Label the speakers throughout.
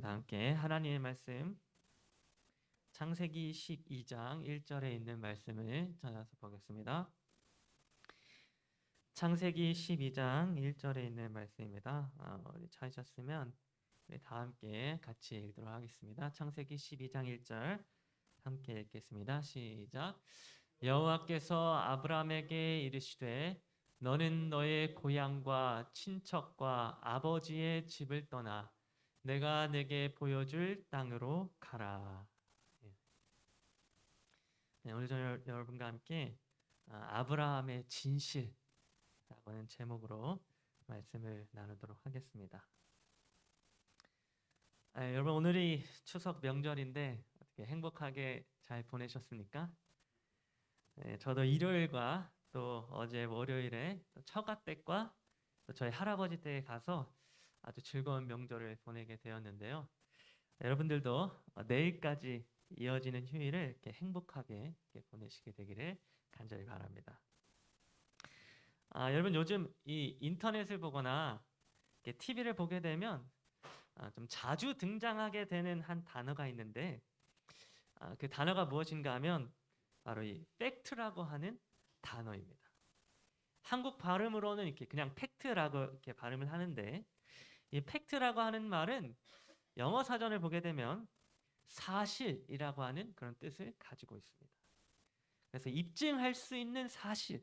Speaker 1: 다 함께 하나님의 말씀 창세기 12장 1절에 있는 말씀을 찾아서 보겠습니다. 창세기 12장 1절에 있는 말씀입니다. 우리 찾으셨으면 우리 다 함께 같이 읽도록 하겠습니다. 창세기 12장 1절 함께 읽겠습니다. 시작. 여호와께서 아브라함에게 이르시되 너는 너의 고향과 친척과 아버지의 집을 떠나 내가 내게 보여줄 땅으로 가라. 네, 오늘 저녁 여러분과 함께 아브라함의 진실라고 하는 제목으로 말씀을 나누도록 하겠습니다. 여러분 오늘이 추석 명절인데 어떻게 행복하게 잘 보내셨습니까? 저도 일요일과 또 어제 월요일에 또 처가댁과 또 저희 할아버지 댁에 가서 아주 즐거운 명절을 보내게 되었는데요. 여러분들도 내일까지 이어지는 휴일을 이렇게 행복하게 이렇게 보내시게 되기를 간절히 바랍니다. 여러분 요즘 이 인터넷을 보거나 이렇게 TV를 보게 되면 좀 자주 등장하게 되는 한 단어가 있는데 그 단어가 무엇인가 하면 바로 이 팩트라고 하는 단어입니다. 한국 발음으로는 이렇게 그냥 팩트라고 이렇게 발음을 하는데 이 팩트라고 하는 말은 영어 사전을 보게 되면 사실이라고 하는 그런 뜻을 가지고 있습니다. 그래서 입증할 수 있는 사실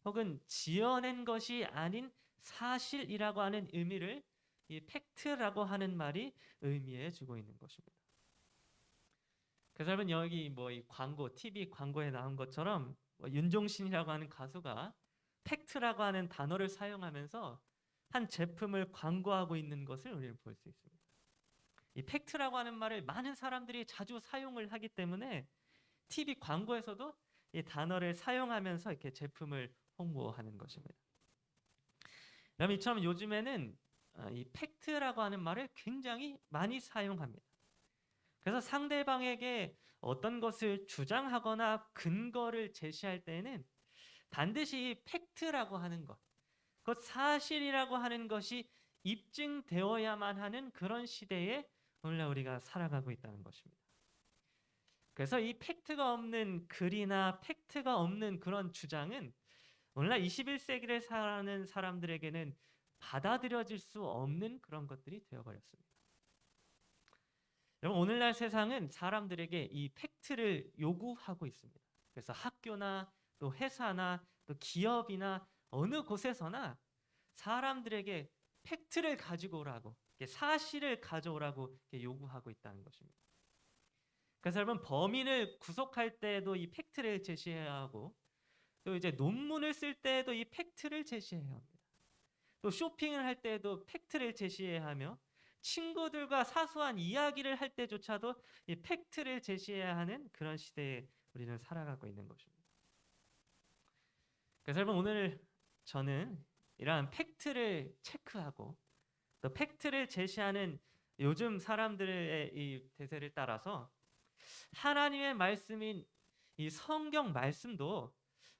Speaker 1: 혹은 지어낸 것이 아닌 사실이라고 하는 의미를 이 팩트라고 하는 말이 의미해 주고 있는 것입니다. 그래서 여러분 여기 뭐 이 광고, TV 광고에 나온 것처럼 윤종신이라고 하는 가수가 팩트라고 하는 단어를 사용하면서 한 제품을 광고하고 있는 것을 우리는 볼 수 있습니다. 이 팩트라고 하는 말을 많은 사람들이 자주 사용을 하기 때문에 TV 광고에서도 이 단어를 사용하면서 이렇게 제품을 홍보하는 것입니다. 여러분 이처럼 요즘에는 이 팩트라고 하는 말을 굉장히 많이 사용합니다. 그래서 상대방에게 어떤 것을 주장하거나 근거를 제시할 때에는 반드시 이 팩트라고 하는 것, 그 사실이라고 하는 것이 입증되어야만 하는 그런 시대에 오늘날 우리가 살아가고 있다는 것입니다. 그래서 이 팩트가 없는 글이나 팩트가 없는 그런 주장은 오늘날 21세기를 사는 사람들에게는 받아들여질 수 없는 그런 것들이 되어버렸습니다. 여러분 오늘날 세상은 사람들에게 이 팩트를 요구하고 있습니다. 그래서 학교나 또 회사나 또 기업이나 어느 곳에서나 사람들에게 팩트를 가지고 오라고, 사실을 가져오라고 요구하고 있다는 것입니다. 그래서 여러분 범인을 구속할 때에도 이 팩트를 제시해야 하고 또 이제 논문을 쓸 때에도 이 팩트를 제시해야 합니다. 또 쇼핑을 할 때에도 팩트를 제시해야 하며 친구들과 사소한 이야기를 할 때조차도 이 팩트를 제시해야 하는 그런 시대에 우리는 살아가고 있는 것입니다. 그래서 여러분 오늘 저는 이러한 팩트를 체크하고 또 팩트를 제시하는 요즘 사람들의 이 대세를 따라서 하나님의 말씀인 이 성경 말씀도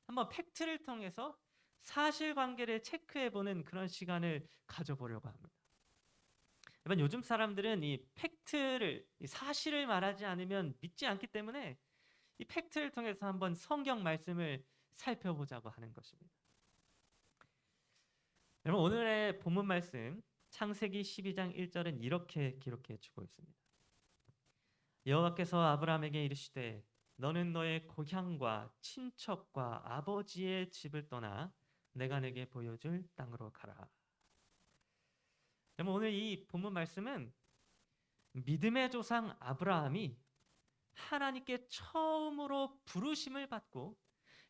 Speaker 1: 한번 팩트를 통해서 사실관계를 체크해보는 그런 시간을 가져보려고 합니다. 여러분 요즘 사람들은 이 팩트를, 이 사실을 말하지 않으면 믿지 않기 때문에 이 팩트를 통해서 한번 성경 말씀을 살펴보자고 하는 것입니다. 여러분 오늘의 본문 말씀 창세기 12장 1절은 이렇게 기록해 주고 있습니다. 여호와께서 아브라함에게 이르시되 너는 너의 고향과 친척과 아버지의 집을 떠나 내가 내게 보여줄 땅으로 가라. 여러분 오늘 이 본문 말씀은 믿음의 조상 아브라함이 하나님께 처음으로 부르심을 받고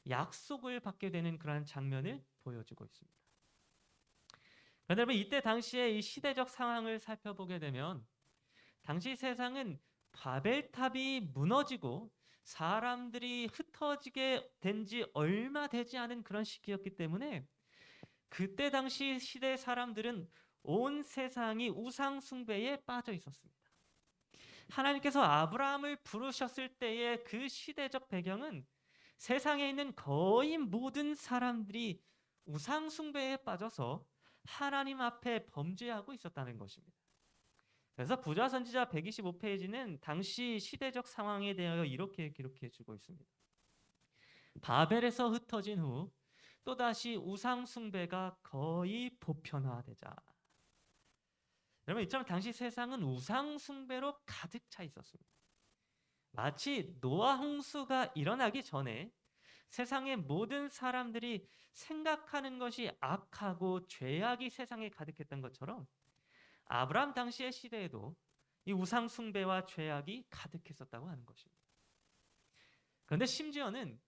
Speaker 1: 약속을 받게 되는 그러한 장면을 보여주고 있습니다. 그런데 여러분 이때 당시에 이 시대적 상황을 살펴보게 되면 당시 세상은 바벨탑이 무너지고 사람들이 흩어지게 된 지 얼마 되지 않은 그런 시기였기 때문에 그때 당시 시대 사람들은 온 세상이 우상 숭배에 빠져 있었습니다. 하나님께서 아브라함을 부르셨을 때의 그 시대적 배경은 세상에 있는 거의 모든 사람들이 우상 숭배에 빠져서 하나님 앞에 범죄하고 있었다는 것입니다. 그래서 부자 선지자 125페이지는 당시 시대적 상황에 대하여 이렇게 기록해 주고 있습니다. 바벨에서 흩어진 후 또다시 우상 숭배가 거의 보편화되자. 여러분, 이처럼 당시 세상은 우상 숭배로 가득 차 있었습니다. 마치 노아 홍수가 일어나기 전에 세상의 모든 사람들이 생각하는 것이 악하고 죄악이 세상에 가득했던 것처럼 아브라함 당시의 시대에도 이 우상 숭배와 죄악이 가득했었다고 하는 것입니다. 그런데 심지어는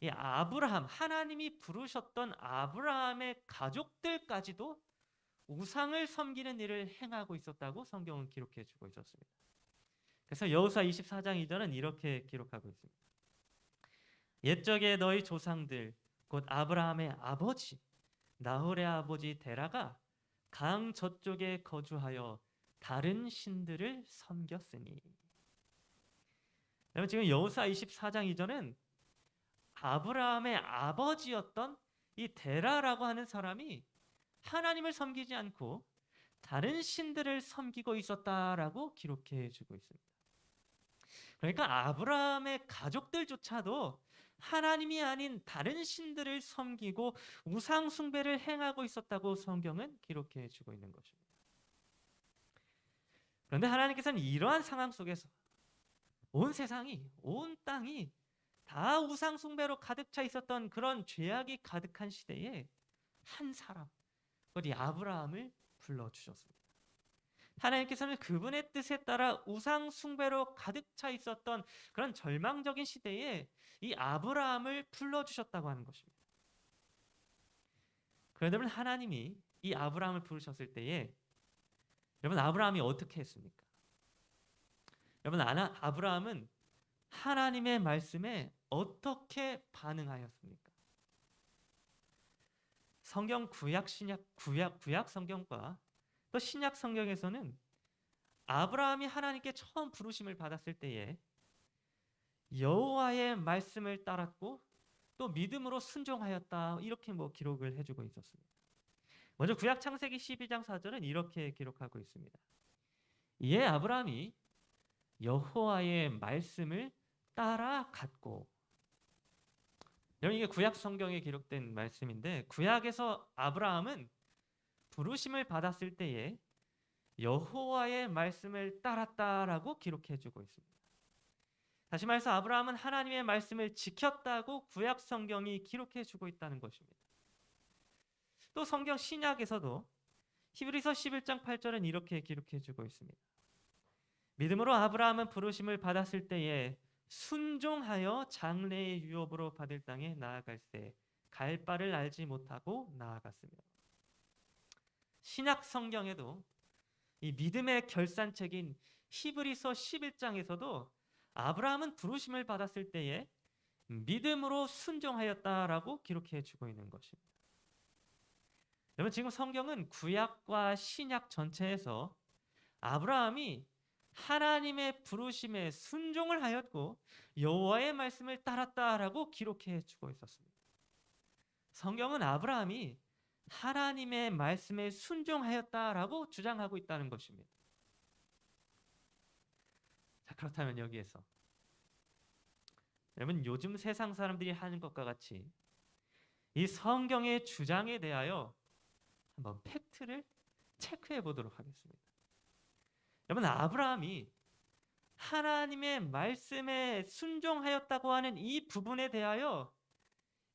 Speaker 1: 이 아브라함, 하나님이 부르셨던 아브라함의 가족들까지도 우상을 섬기는 일을 행하고 있었다고 성경은 기록해 주고 있었습니다. 그래서 여호수아 24장 2절은 이렇게 기록하고 있습니다. 옛적에 너희 조상들 곧 아브라함의 아버지 나홀의 아버지 데라가 강 저쪽에 거주하여 다른 신들을 섬겼으니. 여러분, 지금 여호수아 24장 2절은 아브라함의 아버지였던 이 데라라고 하는 사람이 하나님을 섬기지 않고 다른 신들을 섬기고 있었다라고 기록해 주고 있습니다. 그러니까 아브라함의 가족들조차도 하나님이 아닌 다른 신들을 섬기고 우상 숭배를 행하고 있었다고 성경은 기록해 주고 있는 것입니다. 그런데 하나님께서는 이러한 상황 속에서 온 세상이, 온 땅이 다 우상 숭배로 가득 차 있었던 그런 죄악이 가득한 시대에 한 사람, 곧 이 아브라함을 불러주셨습니다. 하나님께서는 그분의 뜻에 따라 우상 숭배로 가득 차 있었던 그런 절망적인 시대에 이 아브라함을 불러주셨다고 하는 것입니다. 그런데 하나님이 이 아브라함을 부르셨을 때에 여러분, 아브라함이 어떻게 했습니까? 여러분, 아브라함은 하나님의 말씀에 어떻게 반응하였습니까? 성경 구약 성경과 또 신약 성경에서는 아브라함이 하나님께 처음 부르심을 받았을 때에 여호와의 말씀을 따랐고 또 믿음으로 순종하였다, 이렇게 기록을 해주고 있었습니다. 먼저 구약 창세기 12장 4절은 이렇게 기록하고 있습니다. 이에 아브라함이 여호와의 말씀을 따라갔고. 여러분, 이게 구약 성경에 기록된 말씀인데 구약에서 아브라함은 부르심을 받았을 때에 여호와의 말씀을 따랐다라고 기록해주고 있습니다. 다시 말해서 아브라함은 하나님의 말씀을 지켰다고 구약 성경이 기록해주고 있다는 것입니다. 또 성경 신약에서도 히브리서 11장 8절은 이렇게 기록해주고 있습니다. 믿음으로 아브라함은 부르심을 받았을 때에 순종하여 장래의 유업으로 받을 땅에 나아갈새 갈 바를 알지 못하고 나아갔으며. 신약 성경에도 이 믿음의 결산책인 히브리서 11장에서도 아브라함은 부르심을 받았을 때에 믿음으로 순종하였다라고 기록해 주고 있는 것입니다. 여러분, 지금 성경은 구약과 신약 전체에서 아브라함이 하나님의 부르심에 순종을 하였고 여호와의 말씀을 따랐다라고 기록해 주고 있었습니다. 성경은 아브라함이 하나님의 말씀에 순종하였다라고 주장하고 있다는 것입니다. 자, 그렇다면 여기에서 여러분, 요즘 세상 사람들이 하는 것과 같이 이 성경의 주장에 대하여 한번 팩트를 체크해 보도록 하겠습니다. 여러분, 아브라함이 하나님의 말씀에 순종하였다고 하는 이 부분에 대하여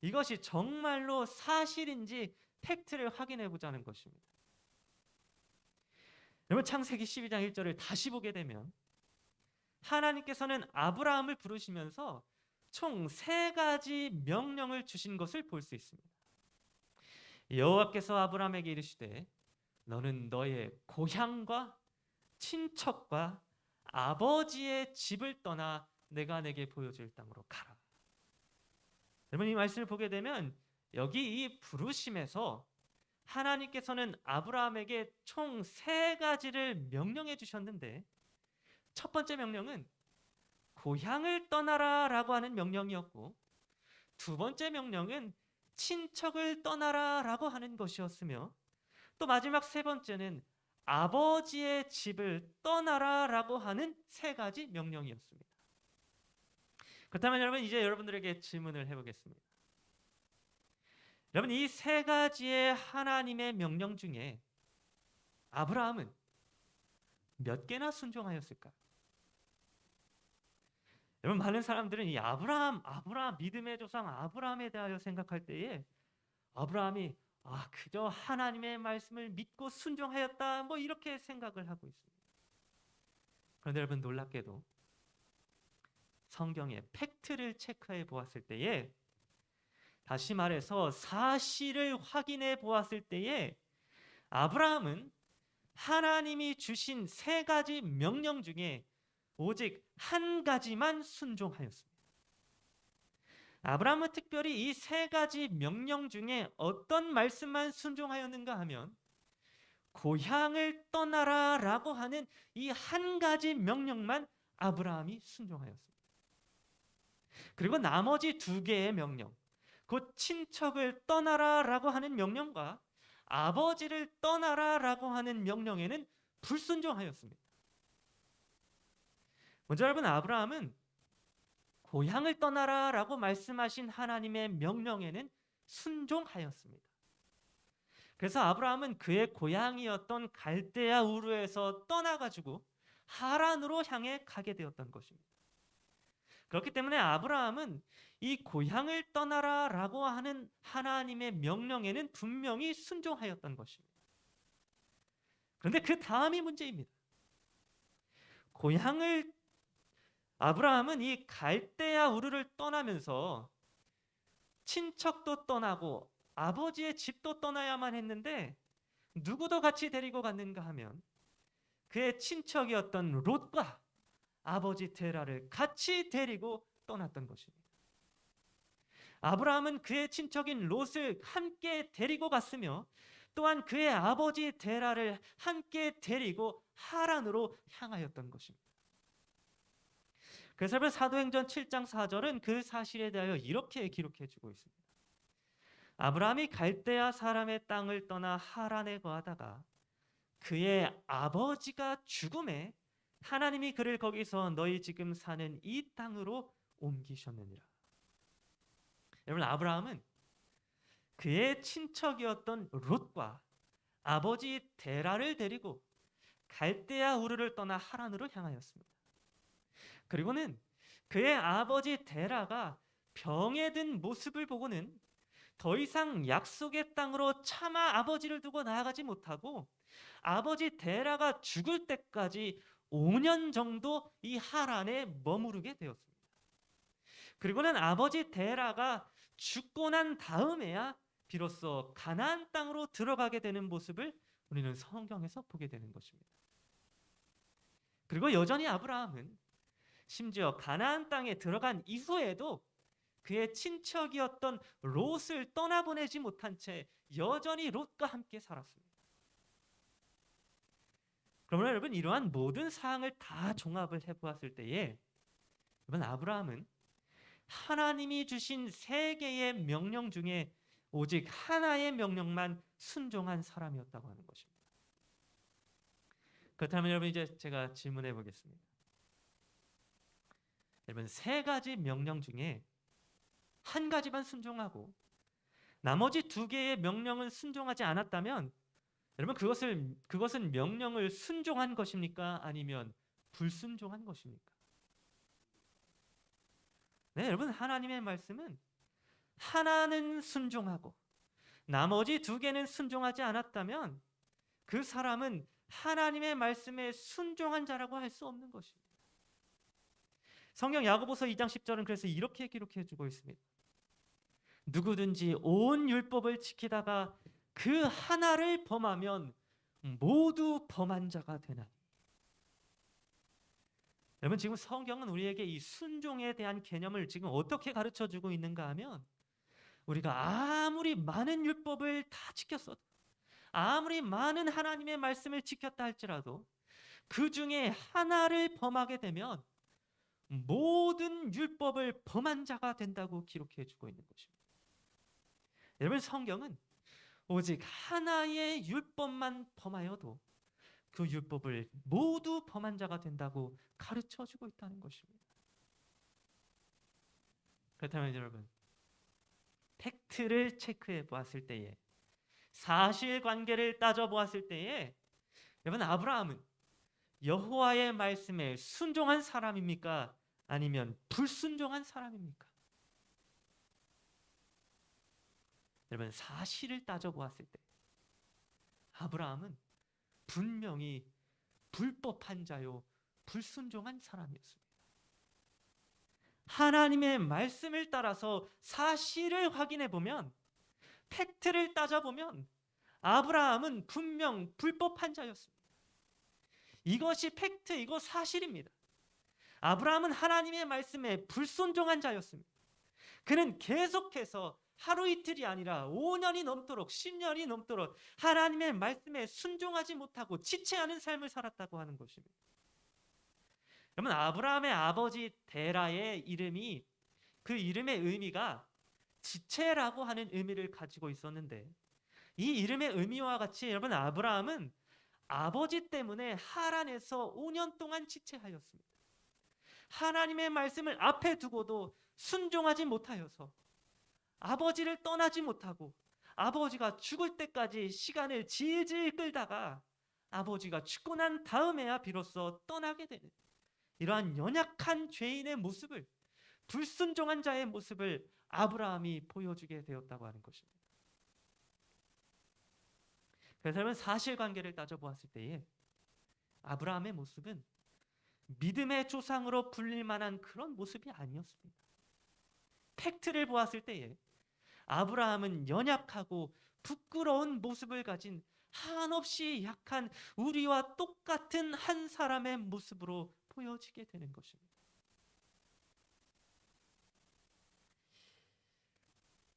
Speaker 1: 이것이 정말로 사실인지 팩트를 확인해 보자는 것입니다. 여러분, 창세기 12장 1절을 다시 보게 되면 하나님께서는 아브라함을 부르시면서 총 3가지 명령을 주신 것을 볼 수 있습니다. 여호와께서 아브라함에게 이르시되 너는 너의 고향과 친척과 아버지의 집을 떠나 내가 내게 보여줄 땅으로 가라. 여러분, 이 말씀을 보게 되면 여기 이 부르심에서 하나님께서는 아브라함에게 총 3가지를 명령해 주셨는데 첫 번째 명령은 고향을 떠나라 라고 하는 명령이었고, 두 번째 명령은 친척을 떠나라 라고 하는 것이었으며, 또 마지막 3번째는 아버지의 집을 떠나라라고 하는 세 가지 명령이었습니다. 그렇다면 여러분, 이제 여러분들에게 질문을 해보겠습니다. 여러분, 이 세 가지의 하나님의 명령 중에 아브라함은 몇 개나 순종하였을까? 여러분, 많은 사람들은 이 아브라함 믿음의 조상 아브라함에 대하여 생각할 때에 아브라함이 그저 하나님의 말씀을 믿고 순종하였다, 뭐 이렇게 생각을 하고 있습니다. 그런데 여러분, 놀랍게도 성경의 팩트를 체크해 보았을 때에, 다시 말해서 사실을 확인해 보았을 때에 아브라함은 하나님이 주신 세 가지 명령 중에 오직 한 가지만 순종하였습니다. 아브라함은 특별히 이 세 가지 명령 중에 어떤 말씀만 순종하였는가 하면 고향을 떠나라 라고 하는 이 한 가지 명령만 아브라함이 순종하였습니다. 그리고 나머지 두 개의 명령, 곧 친척을 떠나라 라고 하는 명령과 아버지를 떠나라 라고 하는 명령에는 불순종하였습니다. 먼저 여러분, 아브라함은 고향을 떠나라 라고 말씀하신 하나님의 명령에는 순종하였습니다. 그래서 아브라함은 그의 고향이었던 갈대아 우르에서 떠나가지고 하란으로 향해 가게 되었던 것입니다. 그렇기 때문에 아브라함은 이 고향을 떠나라 라고 하는 하나님의 명령에는 분명히 순종하였던 것입니다. 그런데 그 다음이 문제입니다. 아브라함은 이 갈대아 우르를 떠나면서 친척도 떠나고 아버지의 집도 떠나야만 했는데 누구도 같이 데리고 갔는가 하면 그의 친척이었던 롯과 아버지 데라를 같이 데리고 떠났던 것입니다. 아브라함은 그의 친척인 롯을 함께 데리고 갔으며 또한 그의 아버지 데라를 함께 데리고 하란으로 향하였던 것입니다. 그래서 사도행전 7장 4절은 그 사실에 대하여 이렇게 기록해 주고 있습니다. 아브라함이 갈대아 사람의 땅을 떠나 하란에 거하다가 그의 아버지가 죽음에 하나님이 그를 거기서 너희 지금 사는 이 땅으로 옮기셨느니라. 여러분, 아브라함은 그의 친척이었던 롯과 아버지 데라를 데리고 갈대아 우르를 떠나 하란으로 향하였습니다. 그리고는 그의 아버지 데라가 병에 든 모습을 보고는 더 이상 약속의 땅으로 차마 아버지를 두고 나아가지 못하고 아버지 데라가 죽을 때까지 5년 정도 이 하란에 머무르게 되었습니다. 그리고는 아버지 데라가 죽고 난 다음에야 비로소 가나안 땅으로 들어가게 되는 모습을 우리는 성경에서 보게 되는 것입니다. 그리고 여전히 아브라함은 심지어 가나안 땅에 들어간 이후에도 그의 친척이었던 롯을 떠나보내지 못한 채 여전히 롯과 함께 살았습니다. 그러면 여러분, 이러한 모든 사항을 다 종합을 해보았을 때에 여러분, 아브라함은 하나님이 주신 세 개의 명령 중에 오직 하나의 명령만 순종한 사람이었다고 하는 것입니다. 그렇다면 여러분, 이제 제가 질문해 보겠습니다. 여러분, 세 가지 명령 중에 한 가지만 순종하고 나머지 두 개의 명령은 순종하지 않았다면 여러분, 그것은 명령을 순종한 것입니까? 아니면 불순종한 것입니까? 네, 여러분, 하나님의 말씀은 하나는 순종하고 나머지 두 개는 순종하지 않았다면 그 사람은 하나님의 말씀에 순종한 자라고 할 수 없는 것입니다. 성경 야고보서 2장 10절은 그래서 이렇게 기록해 주고 있습니다. 누구든지 온 율법을 지키다가 그 하나를 범하면 모두 범한 자가 되나니. 여러분, 지금 성경은 우리에게 이 순종에 대한 개념을 지금 어떻게 가르쳐 주고 있는가 하면 우리가 아무리 많은 율법을 다 지켰어도 아무리 많은 하나님의 말씀을 지켰다 할지라도 그 중에 하나를 범하게 되면 모든 율법을 범한 자가 된다고 기록해 주고 있는 것입니다. 여러분, 성경은 오직 하나의 율법만 범하여도 그 율법을 모두 범한 자가 된다고 가르쳐 주고 있다는 것입니다. 그렇다면 여러분, 팩트를 체크해 보았을 때에, 사실관계를 따져 보았을 때에, 여러분, 아브라함은 여호와의 말씀에 순종한 사람입니까? 아니면 불순종한 사람입니까? 여러분, 사실을 따져 보았을 때 아브라함은 분명히 불법한 자요 불순종한 사람이었습니다. 하나님의 말씀을 따라서 사실을 확인해 보면, 팩트를 따져보면 아브라함은 분명 불법한 자였습니다. 이것이 팩트, 이거 사실입니다. 아브라함은 하나님의 말씀에 불순종한 자였습니다. 그는 계속해서 하루 이틀이 아니라 5년이 넘도록, 10년이 넘도록 하나님의 말씀에 순종하지 못하고 지체하는 삶을 살았다고 하는 것입니다. 여러분, 아브라함의 아버지 데라의 이름이, 그 이름의 의미가 지체라고 하는 의미를 가지고 있었는데, 이 이름의 의미와 같이 여러분, 아브라함은 아버지 때문에 하란에서 5년 동안 지체하였습니다. 하나님의 말씀을 앞에 두고도 순종하지 못하여서 아버지를 떠나지 못하고, 아버지가 죽을 때까지 시간을 질질 끌다가 아버지가 죽고 난 다음에야 비로소 떠나게 되는 이러한 연약한 죄인의 모습을, 불순종한 자의 모습을 아브라함이 보여주게 되었다고 하는 것입니다. 그래서 여러분, 사실관계를 따져보았을 때에 아브라함의 모습은 믿음의 조상으로 불릴 만한 그런 모습이 아니었습니다. 팩트를 보았을 때에 아브라함은 연약하고 부끄러운 모습을 가진 한없이 약한 우리와 똑같은 한 사람의 모습으로 보여지게 되는 것입니다.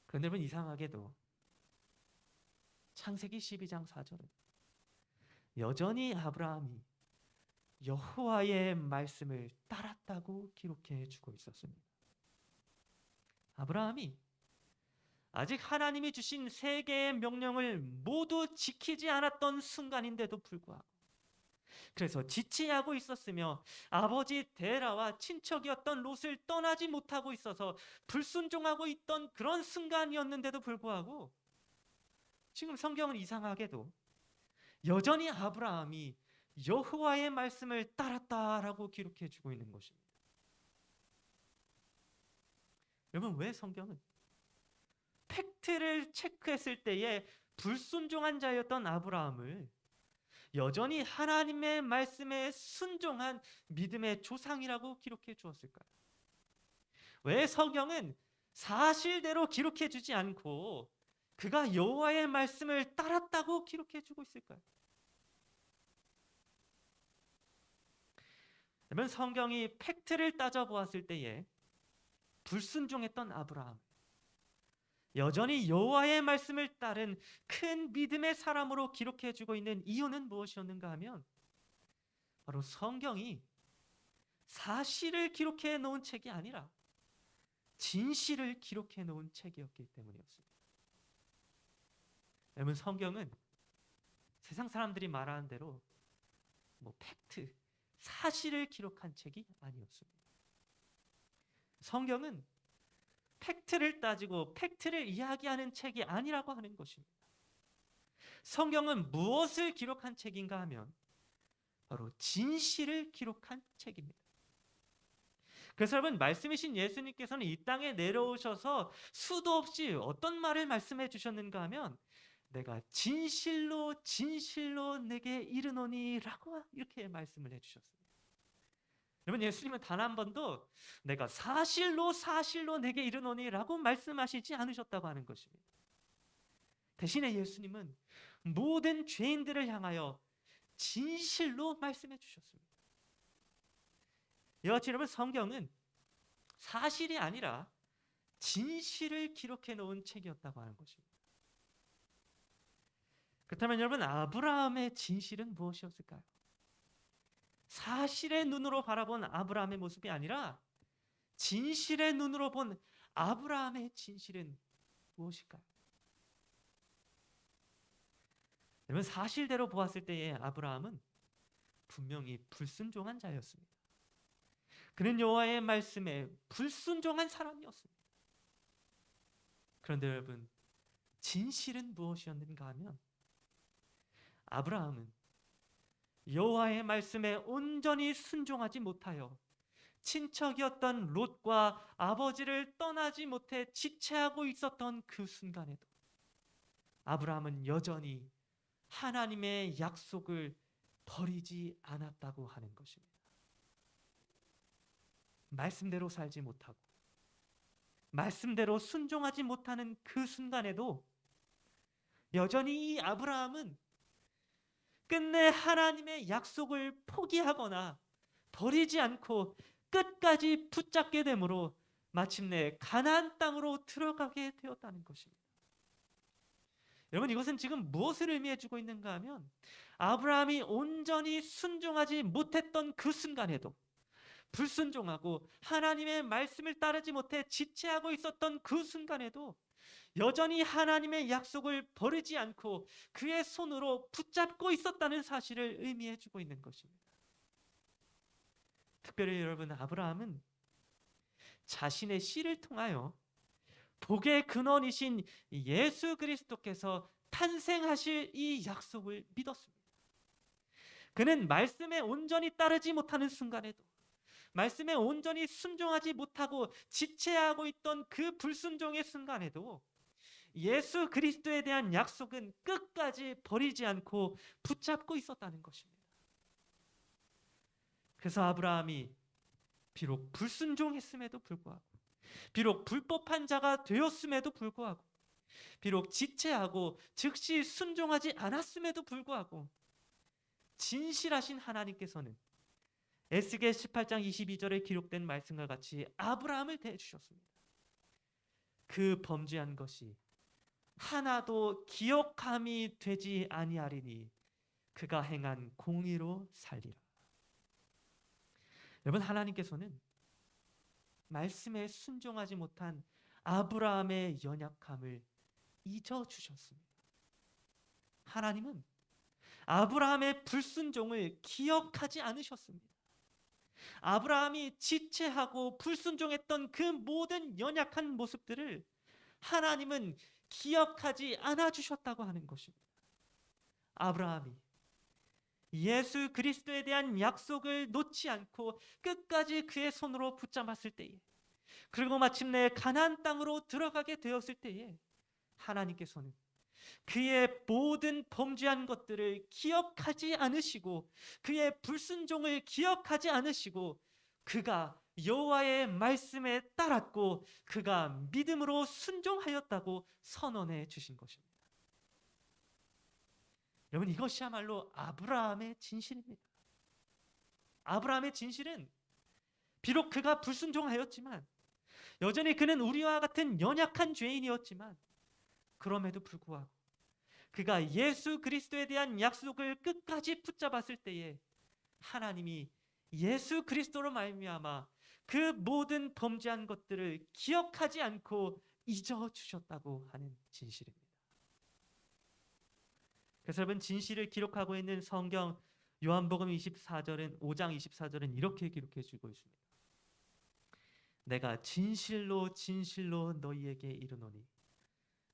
Speaker 1: 그런데 여러분, 이상하게도 창세기 12장 4절은 여전히 아브라함이 여호와의 말씀을 따랐다고 기록해 주고 있었습니다. 아브라함이 아직 하나님이 주신 세 개의 명령을 모두 지키지 않았던 순간인데도 불구하고, 그래서 지체하고 있었으며 아버지 데라와 친척이었던 롯을 떠나지 못하고 있어서 불순종하고 있던 그런 순간이었는데도 불구하고, 지금 성경은 이상하게도 여전히 아브라함이 여호와의 말씀을 따랐다라고 기록해 주고 있는 것입니다. 여러분, 왜 성경은 팩트를 체크했을 때에 불순종한 자였던 아브라함을 여전히 하나님의 말씀에 순종한 믿음의 조상이라고 기록해 주었을까요? 왜 성경은 사실대로 기록해 주지 않고 그가 여호와의 말씀을 따랐다고 기록해 주고 있을까요? 그러면 성경이 팩트를 따져보았을 때에 불순종했던 아브라함, 여전히 여호와의 말씀을 따른 큰 믿음의 사람으로 기록해 주고 있는 이유는 무엇이었는가 하면, 바로 성경이 사실을 기록해 놓은 책이 아니라 진실을 기록해 놓은 책이었기 때문이었습니다. 여러분, 성경은 세상 사람들이 말하는 대로 팩트, 사실을 기록한 책이 아니었습니다. 성경은 팩트를 따지고 팩트를 이야기하는 책이 아니라고 하는 것입니다. 성경은 무엇을 기록한 책인가 하면 바로 진실을 기록한 책입니다. 그래서 여러분, 말씀이신 예수님께서는 이 땅에 내려오셔서 수도 없이 어떤 말을 말씀해 주셨는가 하면, 내가 진실로 진실로 내게 이르노니 라고 이렇게 말씀을 해주셨습니다. 여러분, 예수님은 단 한 번도 내가 사실로 사실로 내게 이르노니 라고 말씀하시지 않으셨다고 하는 것입니다. 대신에 예수님은 모든 죄인들을 향하여 진실로 말씀해 주셨습니다. 이와 같이 여러분, 성경은 사실이 아니라 진실을 기록해 놓은 책이었다고 하는 것입니다. 그렇다면 여러분, 아브라함의 진실은 무엇이었을까요? 사실의 눈으로 바라본 아브라함의 모습이 아니라 진실의 눈으로 본 아브라함의 진실은 무엇일까요? 여러분, 사실대로 보았을 때의 아브라함은 분명히 불순종한 자였습니다. 그는 여호와의 말씀에 불순종한 사람이었습니다. 그런데 여러분, 진실은 무엇이었는가 하면 아브라함은 여호와의 말씀에 온전히 순종하지 못하여 친척이었던 롯과 아버지를 떠나지 못해 지체하고 있었던 그 순간에도 아브라함은 여전히 하나님의 약속을 버리지 않았다고 하는 것입니다. 말씀대로 살지 못하고 말씀대로 순종하지 못하는 그 순간에도 여전히 이 아브라함은 끝내 하나님의 약속을 포기하거나 버리지 않고 끝까지 붙잡게 되므로 마침내 가나안 땅으로 들어가게 되었다는 것입니다. 여러분, 이것은 지금 무엇을 의미해 주고 있는가 하면 아브라함이 온전히 순종하지 못했던 그 순간에도 불순종하고 하나님의 말씀을 따르지 못해 지체하고 있었던 그 순간에도 여전히 하나님의 약속을 버리지 않고 그의 손으로 붙잡고 있었다는 사실을 의미해 주고 있는 것입니다. 특별히 여러분, 아브라함은 자신의 씨를 통하여 복의 근원이신 예수 그리스도께서 탄생하실 이 약속을 믿었습니다. 그는 말씀에 온전히 따르지 못하는 순간에도 말씀에 온전히 순종하지 못하고 지체하고 있던 그 불순종의 순간에도 예수 그리스도에 대한 약속은 끝까지 버리지 않고 붙잡고 있었다는 것입니다. 그래서 아브라함이 비록 불순종했음에도 불구하고 비록 불법한 자가 되었음에도 불구하고 비록 지체하고 즉시 순종하지 않았음에도 불구하고 진실하신 하나님께서는 에스겔 18장 22절에 기록된 말씀과 같이 아브라함을 대해주셨습니다. 그 범죄한 것이 하나도 기억함이 되지 아니하리니 그가 행한 공의로 살리라. 여러분, 하나님께서는 말씀에 순종하지 못한 아브라함의 연약함을 잊어주셨습니다. 하나님은 아브라함의 불순종을 기억하지 않으셨습니다. 아브라함이 지체하고 불순종했던 그 모든 연약한 모습들을 하나님은 기억하지 않아 주셨다고 하는 것입니다. 아브라함이 예수 그리스도에 대한 약속을 놓지 않고 끝까지 그의 손으로 붙잡았을 때에, 그리고 마침내 가나안 땅으로 들어가게 되었을 때에 하나님께서는 그의 모든 범죄한 것들을 기억하지 않으시고 그의 불순종을 기억하지 않으시고 그가 여호와의 말씀에 따랐고 그가 믿음으로 순종하였다고 선언해 주신 것입니다. 여러분, 이것이야말로 아브라함의 진실입니다. 아브라함의 진실은 비록 그가 불순종하였지만 여전히 그는 우리와 같은 연약한 죄인이었지만 그럼에도 불구하고 그가 예수 그리스도에 대한 약속을 끝까지 붙잡았을 때에 하나님이 예수 그리스도로 말미암아 그 모든 범죄한 것들을 기억하지 않고 잊어주셨다고 하는 진실입니다. 그래서 여러분, 진실을 기록하고 있는 성경 요한복음 5장 24절은 이렇게 기록해 주고 있습니다. 내가 진실로 진실로 너희에게 이르노니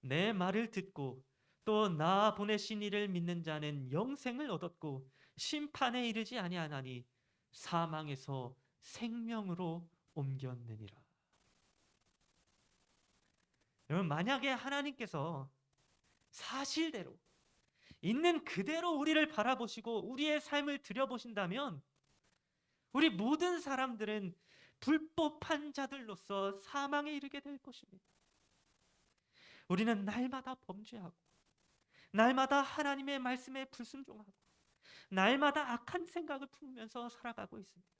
Speaker 1: 내 말을 듣고 또 나 보내신 이를 믿는 자는 영생을 얻었고 심판에 이르지 아니하나니 사망에서 생명으로 옮겼느니라. 여러분, 만약에 하나님께서 사실대로 있는 그대로 우리를 바라보시고 우리의 삶을 들여보신다면 우리 모든 사람들은 불법한 자들로서 사망에 이르게 될 것입니다. 우리는 날마다 범죄하고 날마다 하나님의 말씀에 불순종하고 날마다 악한 생각을 품으면서 살아가고 있습니다.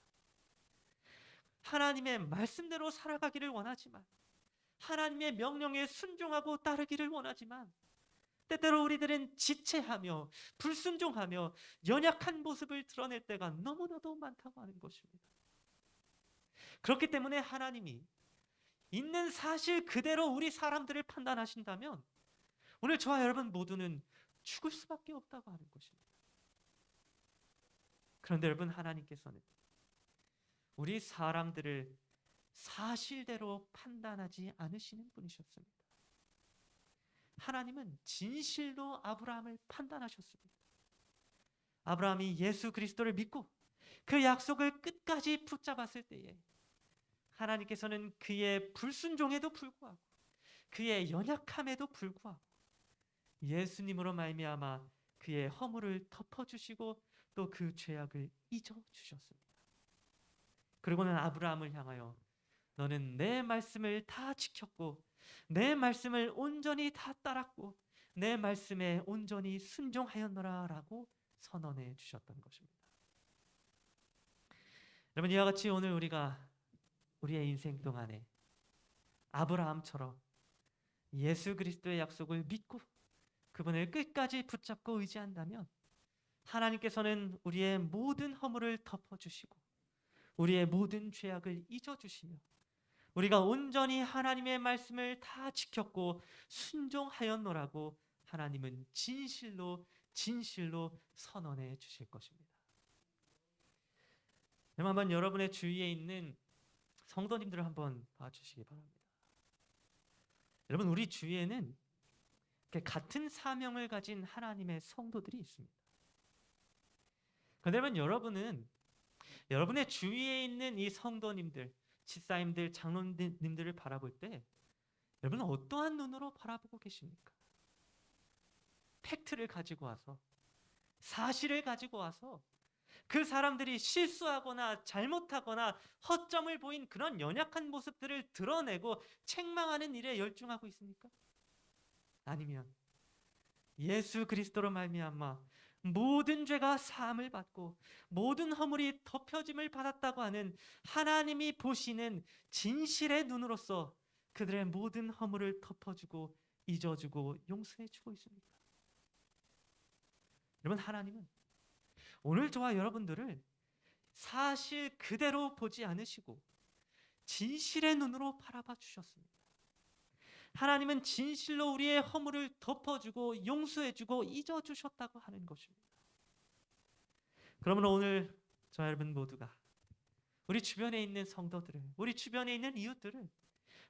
Speaker 1: 하나님의 말씀대로 살아가기를 원하지만 하나님의 명령에 순종하고 따르기를 원하지만 때때로 우리들은 지체하며 불순종하며 연약한 모습을 드러낼 때가 너무나도 많다고 하는 것입니다. 그렇기 때문에 하나님이 있는 사실 그대로 우리 사람들을 판단하신다면 오늘 저와 여러분 모두는 죽을 수밖에 없다고 하는 것입니다. 그런데 여러분, 하나님께서는 우리 사람들을 사실대로 판단하지 않으시는 분이셨습니다. 하나님은 진실로 아브라함을 판단하셨습니다. 아브라함이 예수 그리스도를 믿고 그 약속을 끝까지 붙잡았을 때에 하나님께서는 그의 불순종에도 불구하고 그의 연약함에도 불구하고 예수님으로 말미암아 그의 허물을 덮어주시고 또 그 죄악을 잊어주셨습니다. 그리고는 아브라함을 향하여 너는 내 말씀을 다 지켰고 내 말씀을 온전히 다 따랐고 내 말씀에 온전히 순종하였노라 라고 선언해 주셨던 것입니다. 여러분, 이와 같이 오늘 우리가 우리의 인생 동안에 아브라함처럼 예수 그리스도의 약속을 믿고 그분을 끝까지 붙잡고 의지한다면 하나님께서는 우리의 모든 허물을 덮어주시고 우리의 모든 죄악을 잊어주시며 우리가 온전히 하나님의 말씀을 다 지켰고 순종하였노라고 하나님은 진실로 선언해 주실 것입니다. 한번 여러분의 주위에 있는 성도님들을 한번 봐주시기 바랍니다. 여러분, 우리 주위에는 같은 사명을 가진 하나님의 성도들이 있습니다. 그러면 여러분은 여러분의 주위에 있는 이 성도님들, 집사님들, 장로님들을 바라볼 때 여러분은 어떠한 눈으로 바라보고 계십니까? 팩트를 가지고 와서, 사실을 가지고 와서 그 사람들이 실수하거나 잘못하거나 허점을 보인 그런 연약한 모습들을 드러내고 책망하는 일에 열중하고 있습니까? 아니면 예수 그리스도로 말미암아 모든 죄가 사함을 받고 모든 허물이 덮여짐을 받았다고 하는 하나님이 보시는 진실의 눈으로서 그들의 모든 허물을 덮어주고 잊어주고 용서해주고 있습니까? 여러분, 하나님은 오늘 저와 여러분들을 사실 그대로 보지 않으시고 진실의 눈으로 바라봐 주셨습니다. 하나님은 진실로 우리의 허물을 덮어주고 용서해주고 잊어주셨다고 하는 것입니다. 그러면 오늘 저 여러분 모두가 우리 주변에 있는 성도들을, 우리 주변에 있는 이웃들을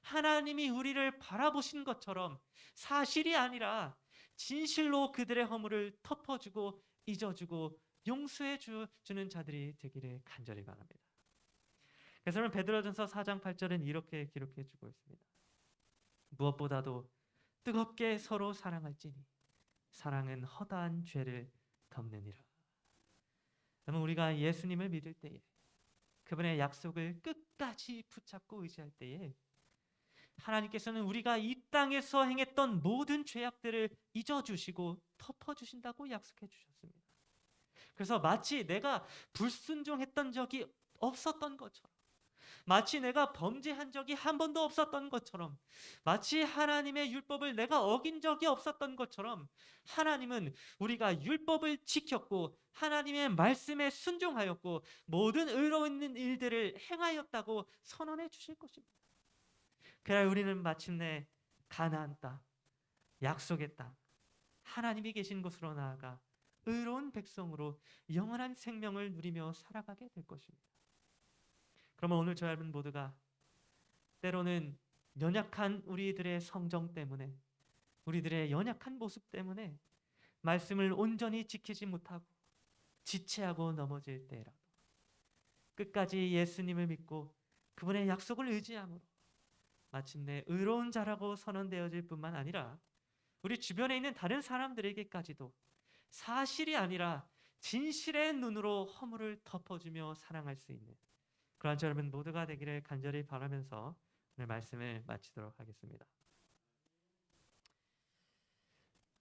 Speaker 1: 하나님이 우리를 바라보신 것처럼 사실이 아니라 진실로 그들의 허물을 덮어주고 잊어주고 용서해 주는 자들이 되기를 간절히 바랍니다. 그래서 여러분, 베드로전서 4장 8절은 이렇게 기록해 주고 있습니다. 무엇보다도 뜨겁게 서로 사랑할지니 사랑은 허다한 죄를 덮느니라. 그러면 우리가 예수님을 믿을 때에 그분의 약속을 끝까지 붙잡고 의지할 때에 하나님께서는 우리가 이 땅에서 행했던 모든 죄악들을 잊어주시고 덮어주신다고 약속해 주셨습니다. 그래서 마치 내가 불순종했던 적이 없었던 것처럼, 마치 내가 범죄한 적이 한 번도 없었던 것처럼, 마치 하나님의 율법을 내가 어긴 적이 없었던 것처럼 하나님은 우리가 율법을 지켰고 하나님의 말씀에 순종하였고 모든 의로운 일들을 행하였다고 선언해 주실 것입니다. 그래야 우리는 마침내 가나안 땅, 약속의 땅, 하나님이 계신 곳으로 나아가 의로운 백성으로 영원한 생명을 누리며 살아가게 될 것입니다. 그러면 오늘 저 여러분 모두가 때로는 연약한 우리들의 성정 때문에, 우리들의 연약한 모습 때문에 말씀을 온전히 지키지 못하고 지체하고 넘어질 때라도 끝까지 예수님을 믿고 그분의 약속을 의지함으로 마침내 의로운 자라고 선언되어질 뿐만 아니라 우리 주변에 있는 다른 사람들에게까지도 사실이 아니라 진실의 눈으로 허물을 덮어주며 사랑할 수 있는 그러한 저 여러분 모두가 되기를 간절히 바라면서 오늘 말씀을 마치도록 하겠습니다.